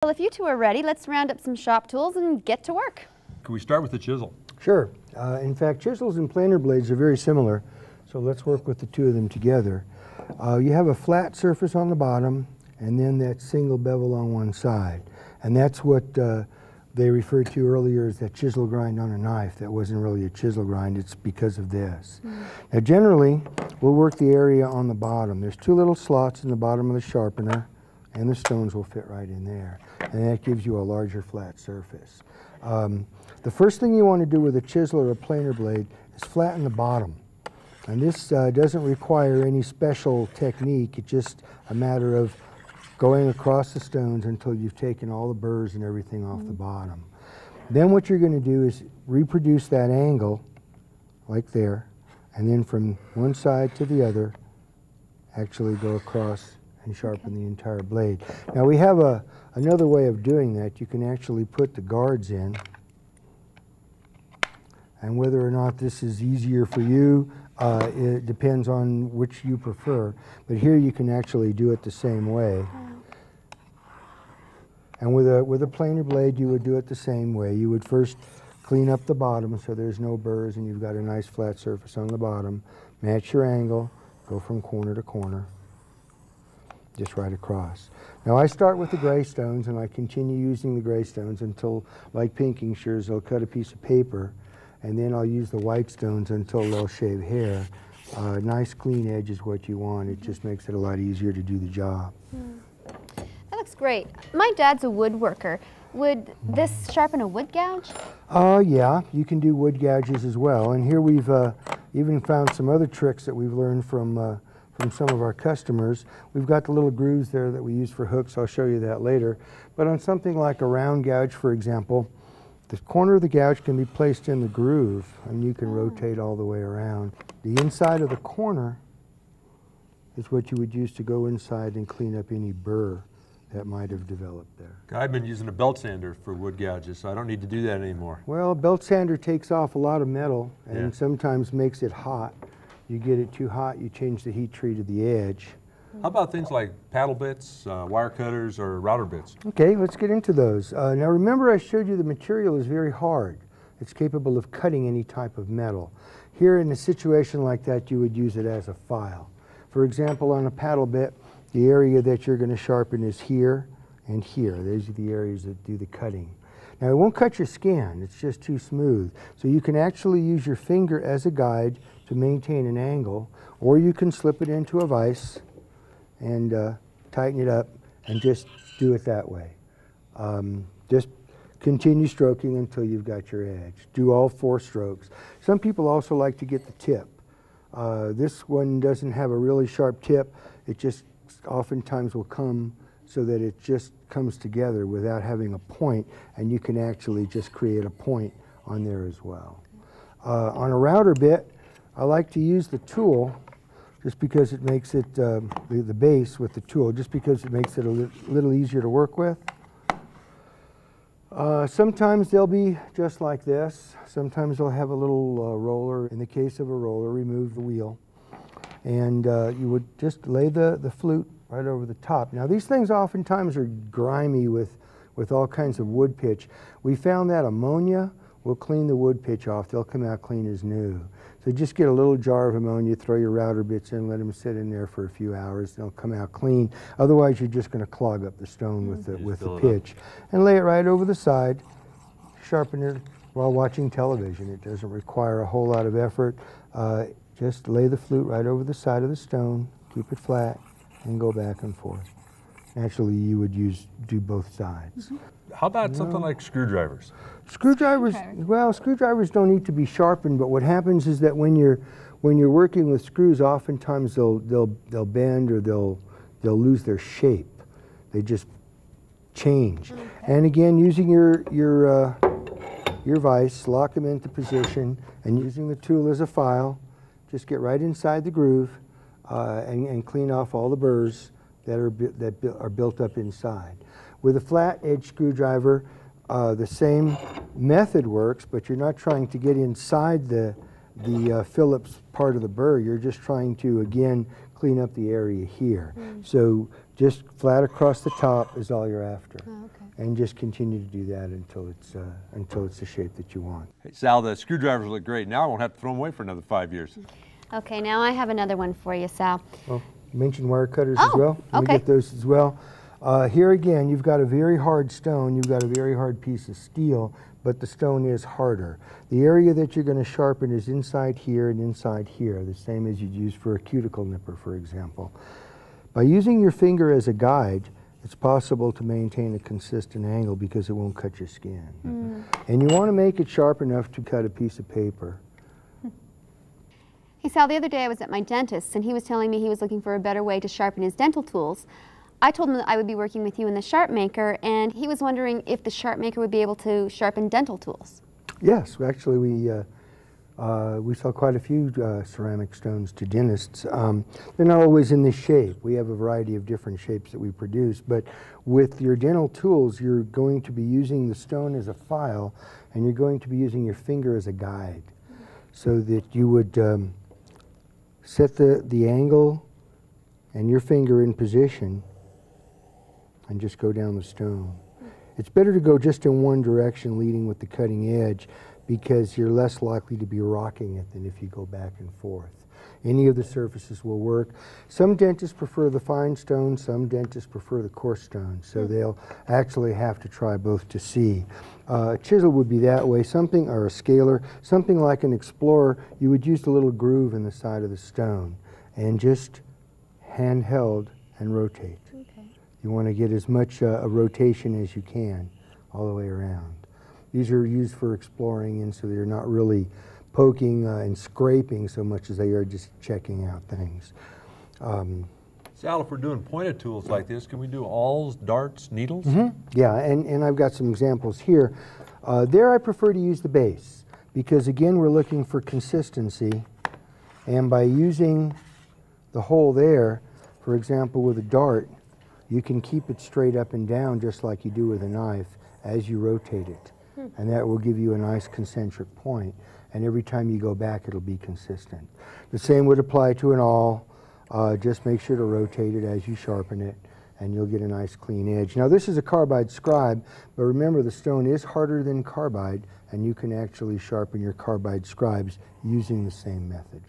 Well, if you two are ready, let's round up some shop tools and get to work. Can we start with the chisel? Sure. In fact, chisels and planer blades are very similar, so let's work with the two of them together. You have a flat surface on the bottom and then that single bevel on one side. And that's what they referred to earlier as that chisel grind on a knife. That wasn't really a chisel grind, it's because of this. Now generally, we'll work the area on the bottom. There's two little slots in the bottom of the sharpener, and the stones will fit right in there. And that gives you a larger flat surface. The first thing you want to do with a chisel or a planer blade is flatten the bottom. And this doesn't require any special technique. It's just a matter of going across the stones until you've taken all the burrs and everything off the bottom. Then what you're going to do is reproduce that angle, like there, and then from one side to the other, actually go across and sharpen the entire blade. Now we have another way of doing that. You can actually put the guards in, and whether or not this is easier for you, it depends on which you prefer. But here you can actually do it the same way. And with a planer blade, you would do it the same way. You would first clean up the bottom so there's no burrs and you've got a nice flat surface on the bottom. Match your angle, go from corner to corner, just right across. Now I start with the gray stones and I continue using the gray stones until, like pinking shears, they'll cut a piece of paper, and then I'll use the white stones until they'll shave hair. Nice clean edge is what you want. It just makes it a lot easier to do the job. That looks great. My dad's a woodworker. Would this sharpen a wood gouge? Yeah, you can do wood gouges as well. And here we've even found some other tricks that we've learned from some of our customers. We've got the little grooves there that we use for hooks. I'll show you that later. But on something like a round gouge, for example, the corner of the gouge can be placed in the groove and you can rotate all the way around. The inside of the corner is what you would use to go inside and clean up any burr that might have developed there. I've been using a belt sander for wood gouges, so I don't need to do that anymore. Well, a belt sander takes off a lot of metal and sometimes makes it hot. You get it too hot, you change the heat treat to the edge. How about things like paddle bits, wire cutters, or router bits? Okay, let's get into those. Now remember I showed you the material is very hard. It's capable of cutting any type of metal. Here in a situation like that, you would use it as a file. For example, on a paddle bit, the area that you're going to sharpen is here and here. Those are the areas that do the cutting. Now it won't cut your skin, it's just too smooth. So you can actually use your finger as a guide to maintain an angle, or you can slip it into a vise and tighten it up and just do it that way. Just continue stroking until you've got your edge. Do all 4 strokes. Some people also like to get the tip. This one doesn't have a really sharp tip. It just oftentimes will come so that it just comes together without having a point, and you can actually just create a point on there as well. On a router bit, I like to use the tool just because it makes it, the base with the tool, just because it makes it a little easier to work with. Sometimes they'll be just like this. Sometimes they'll have a little roller. In the case of a roller, remove the wheel. And you would just lay the flute right over the top. Now these things oftentimes are grimy with all kinds of wood pitch. We found that ammonia will clean the wood pitch off. They'll come out clean as new. So just get a little jar of ammonia, throw your router bits in, let them sit in there for a few hours. They'll come out clean. Otherwise, you're just going to clog up the stone with the pitch. And lay it right over the side. Sharpen it while watching television. It doesn't require a whole lot of effort. Just lay the flute right over the side of the stone, keep it flat, and go back and forth. Actually, you would do both sides. How about something like screwdrivers? Screwdrivers, well, screwdrivers don't need to be sharpened, but what happens is that when you're working with screws, oftentimes they'll bend or they'll lose their shape. They just change. And again, using your vise, lock them into position, and using the tool as a file, just get right inside the groove and clean off all the burrs that are built up inside. With a flat edge screwdriver, the same method works, but you're not trying to get inside the Phillips part of the burr. You're just trying to, again, clean up the area here. So just flat across the top is all you're after. Oh, okay. And just continue to do that until it's the shape that you want. Hey, Sal, the screwdrivers look great. Now I won't have to throw them away for another 5 years. Okay, now I have another one for you, Sal. Well, you mentioned wire cutters as Oh, well. Let me okay. get those as well. Here again, you've got a very hard stone, you've got a very hard piece of steel, but the stone is harder. The area that you're going to sharpen is inside here and inside here, the same as you'd use for a cuticle nipper, for example. By using your finger as a guide, it's possible to maintain a consistent angle because it won't cut your skin. And you want to make it sharp enough to cut a piece of paper. Hey, Sal, the other day I was at my dentist's and he was telling me he was looking for a better way to sharpen his dental tools. I told him that I would be working with you in the Sharpmaker, and he was wondering if the Sharpmaker would be able to sharpen dental tools. Yes, actually we sell quite a few ceramic stones to dentists. They're not always in this shape. We have a variety of different shapes that we produce, but with your dental tools, you're going to be using the stone as a file, and you're going to be using your finger as a guide, so that you would set the angle and your finger in position and just go down the stone. It's better to go just in one direction, leading with the cutting edge, because you're less likely to be rocking it than if you go back and forth. Any of the surfaces will work. Some dentists prefer the fine stone, some dentists prefer the coarse stone, so they'll actually have to try both to see. A chisel would be that way, something, or a scaler, something like an Explorer, you would use the little groove in the side of the stone and just handheld and rotate. You want to get as much a rotation as you can all the way around. These are used for exploring, and so they're not really poking and scraping so much as they are just checking out things. Sal, if we're doing pointed tools like this, can we do awls, darts, needles? Yeah, and I've got some examples here. There I prefer to use the base because, again, we're looking for consistency, and by using the hole there, for example, with a dart, you can keep it straight up and down just like you do with a knife as you rotate it. And that will give you a nice concentric point. And every time you go back, it'll be consistent. The same would apply to an awl. Just make sure to rotate it as you sharpen it, and you'll get a nice clean edge. Now, this is a carbide scribe, but remember the stone is harder than carbide, and you can actually sharpen your carbide scribes using the same method.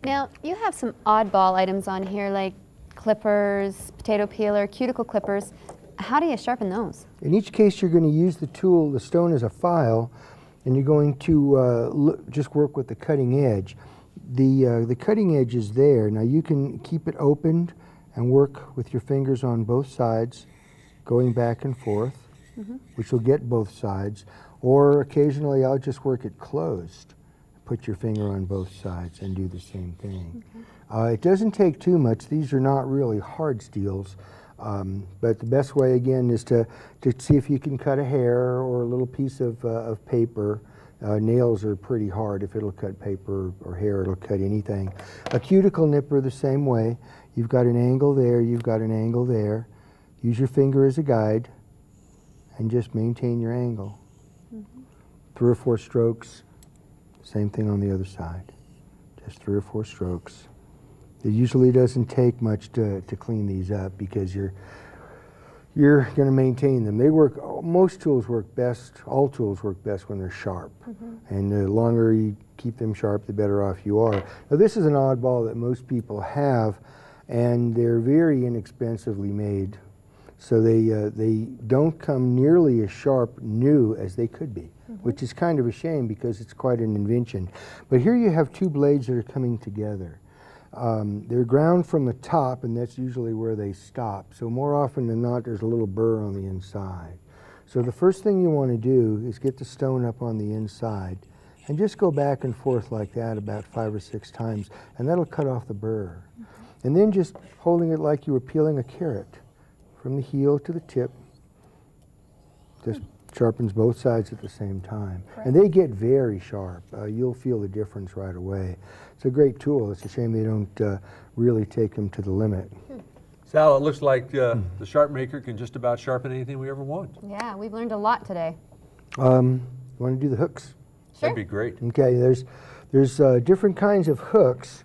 Now, you have some oddball items on here like clippers, potato peeler, cuticle clippers. How do you sharpen those? In each case, you're going to use the tool, the stone as a file, and you're going to just work with the cutting edge. The cutting edge is there. Now you can keep it opened and work with your fingers on both sides, going back and forth, which will get both sides. Or occasionally I'll just work it closed. Put your finger on both sides and do the same thing. It doesn't take too much. These are not really hard steels. But the best way, again, is to see if you can cut a hair or a little piece of paper. Nails are pretty hard. If it'll cut paper or hair, it'll cut anything. A cuticle nipper, the same way. You've got an angle there, you've got an angle there. Use your finger as a guide and just maintain your angle. 3 or 4 strokes. Same thing on the other side. Just 3 or 4 strokes. It usually doesn't take much to clean these up because you're going to maintain them. They work, most tools work best, all tools work best when they're sharp. And the longer you keep them sharp, the better off you are. Now this is an oddball that most people have, and they're very inexpensively made. So they don't come nearly as sharp new as they could be, which is kind of a shame because it's quite an invention. But here you have 2 blades that are coming together. They're ground from the top, and that's usually where they stop. So more often than not, there's a little burr on the inside. So the first thing you want to do is get the stone up on the inside and just go back and forth like that about 5 or 6 times, and that'll cut off the burr. And then just holding it like you were peeling a carrot from the heel to the tip, just sharpens both sides at the same time. And they get very sharp. You'll feel the difference right away. It's a great tool. It's a shame they don't really take them to the limit. Sal, it looks like the Sharpmaker can just about sharpen anything we ever want. Yeah, we've learned a lot today. You want to do the hooks? Sure. That'd be great. Okay, there's different kinds of hooks.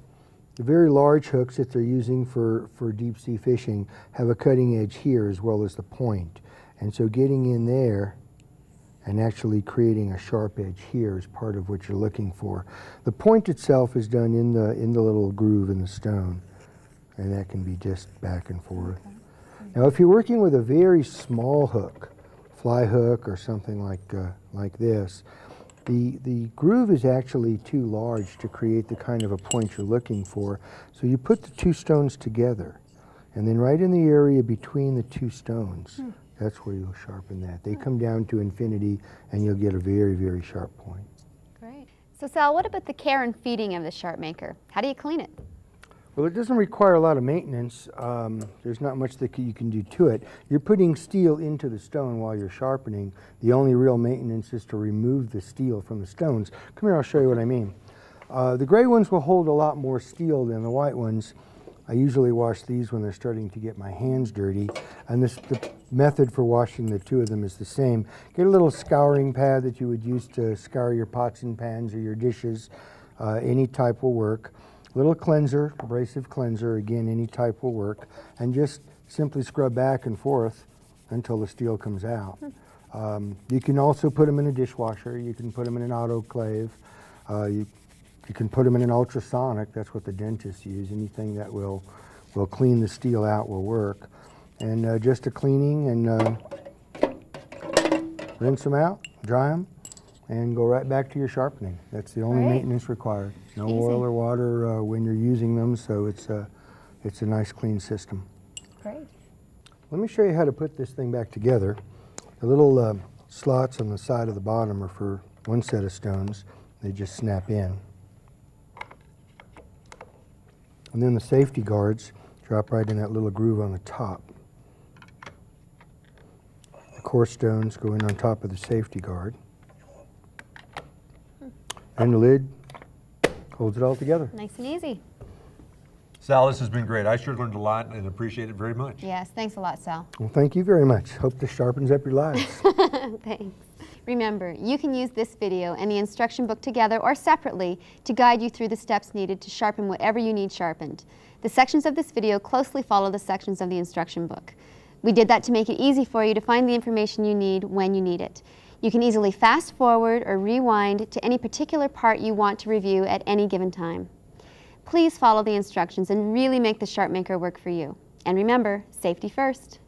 The very large hooks that they're using for deep sea fishing have a cutting edge here as well as the point. And so getting in there and actually creating a sharp edge here is part of what you're looking for. The point itself is done in the little groove in the stone, and that can be just back and forth. Okay. Now if you're working with a very small hook, fly hook or something like this, the groove is actually too large to create the kind of a point you're looking for. So you put the two stones together, and then right in the area between the two stones, that's where you'll sharpen that. They come down to infinity, and you'll get a very, very sharp point. Great. So Sal, what about the care and feeding of the Sharpmaker? How do you clean it? Well, it doesn't require a lot of maintenance. There's not much that you can do to it. You're putting steel into the stone while you're sharpening. The only real maintenance is to remove the steel from the stones. Come here, I'll show you what I mean. The gray ones will hold a lot more steel than the white ones. I usually wash these when they're starting to get my hands dirty. And the method for washing the two of them is the same. Get a little scouring pad that you would use to scour your pots and pans or your dishes. Any type will work. Little cleanser, abrasive cleanser, again, any type will work, and just simply scrub back and forth until the steel comes out. You can also put them in a dishwasher. You can put them in an autoclave. You can put them in an ultrasonic. That's what the dentists use. Anything that will clean the steel out will work. And just a cleaning, and rinse them out, dry them, and go right back to your sharpening. That's the only maintenance required. No oil or water when you're using them, so it's a nice clean system. Great. Let me show you how to put this thing back together. The little slots on the side of the bottom are for one set of stones. They just snap in. And then the safety guards drop right in that little groove on the top. The core stones go in on top of the safety guard. And the lid holds it all together. Nice and easy. Sal, this has been great. I sure learned a lot and appreciate it very much. Yes, thanks a lot, Sal. Well, thank you very much. Hope this sharpens up your lives. Thanks. Remember, you can use this video and the instruction book together or separately to guide you through the steps needed to sharpen whatever you need sharpened. The sections of this video closely follow the sections of the instruction book. We did that to make it easy for you to find the information you need when you need it. You can easily fast forward or rewind to any particular part you want to review at any given time. Please follow the instructions and really make the Sharpmaker work for you. And remember, safety first.